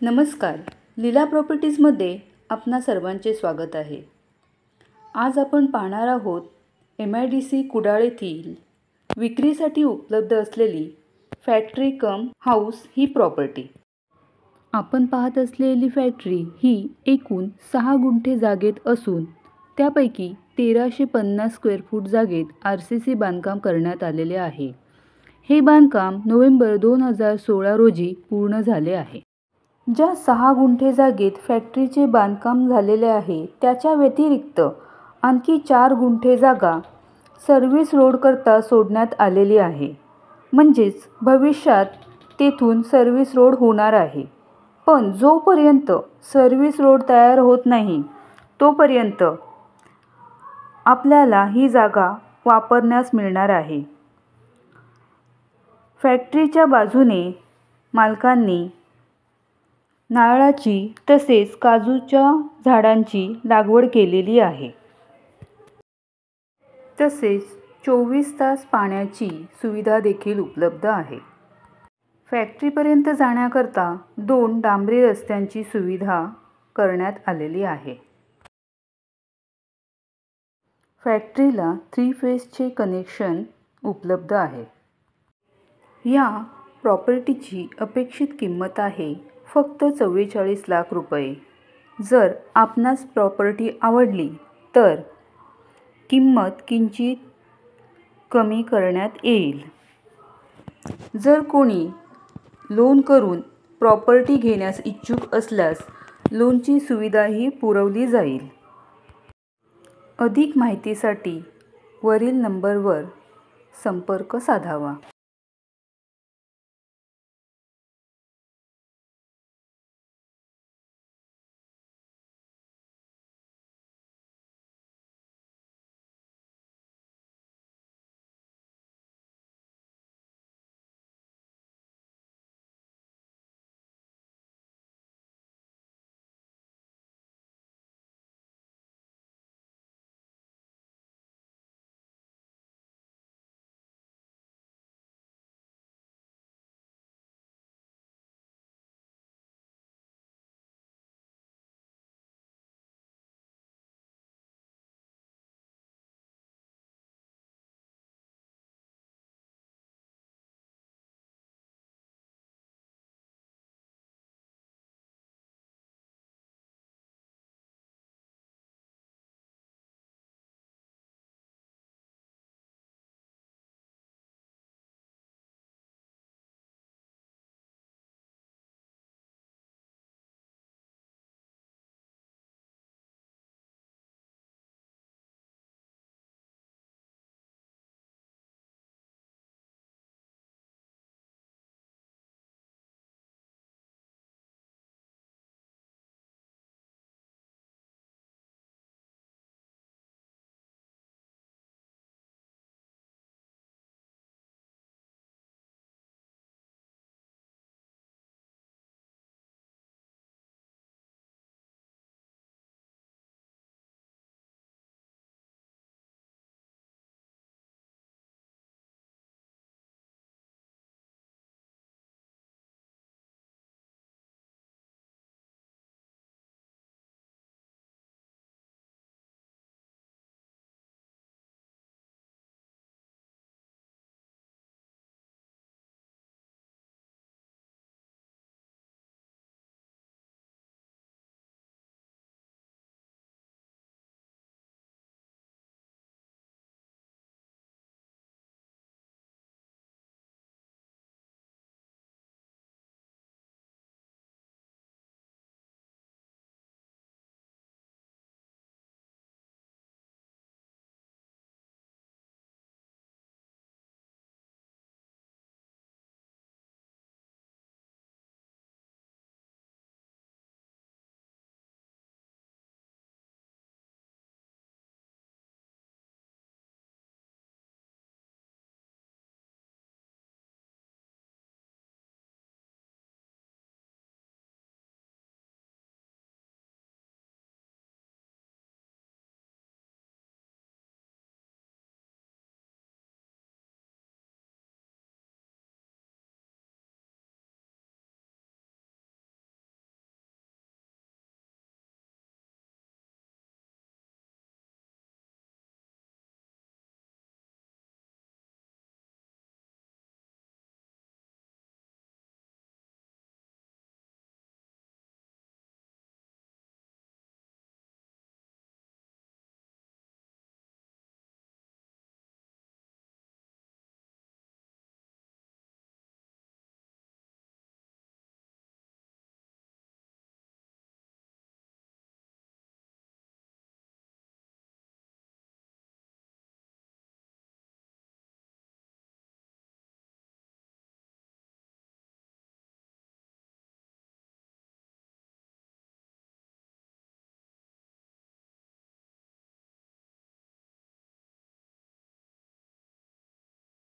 नमस्कार. लीला प्रॉपर्टीजमध्ये आपणा सर्वांचे स्वागत आहे. आज आपण पाहणार आहोत MIDC कुडाळ येथील विक्रीसाठी उपलब्ध असलेली फॅक्टरी कम हाऊस ही प्रॉपर्टी. आपण पाहत असलेली फॅक्टरी ही एकूण 6 गुंठे जागेत असून त्यापैकी 1350 स्क्वेअर फूट जागेत RCC बांधकाम करण्यात आलेले आहे. हे बांधकाम नोव्हेंबर 2016 रोजी पूर्ण झाले आहे. ज्या 6 गुंठे जागेत फॅक्टरीचे बांधकाम झालेले आहे त्याच्या व्यतिरिक्त आणखी 4 गुंठे जागा सर्व्हिस रोडकरता सोडण्यात आलेली आहे. म्हणजेच भविष्यात तेथून सर्व्हिस रोड होणार आहे. पण जोपर्यंत सर्व्हिस रोड तयार होत नाही तोपर्यंत आपल्याला ही जागा वापरण्यास मिळणार आहे. फॅक्टरीच्या बाजूने मालकांनी नारळाची तसेच काजूच्या झाडांची लागवड केलेली आहे. तसेच 24 तास पाण्याची सुविधा देखील उपलब्ध आहे. फॅक्टरीपर्यंत जाण्याकरता 2 डांबरी रस्त्यांची सुविधा करण्यात आलेली आहे. फॅक्टरीला 3 फेजचे कनेक्शन उपलब्ध आहे. या प्रॉपर्टीची अपेक्षित किंमत आहे फक्त 44 लाख रुपये. जर आपणास प्रॉपर्टी आवडली तर किंमत किंचित कमी करण्यात येईल. जर कोणी लोन करून प्रॉपर्टी घेण्यास इच्छुक असल्यास लोनची सुविधाही पुरवली जाईल. अधिक माहितीसाठी वरील नंबरवर संपर्क साधावा.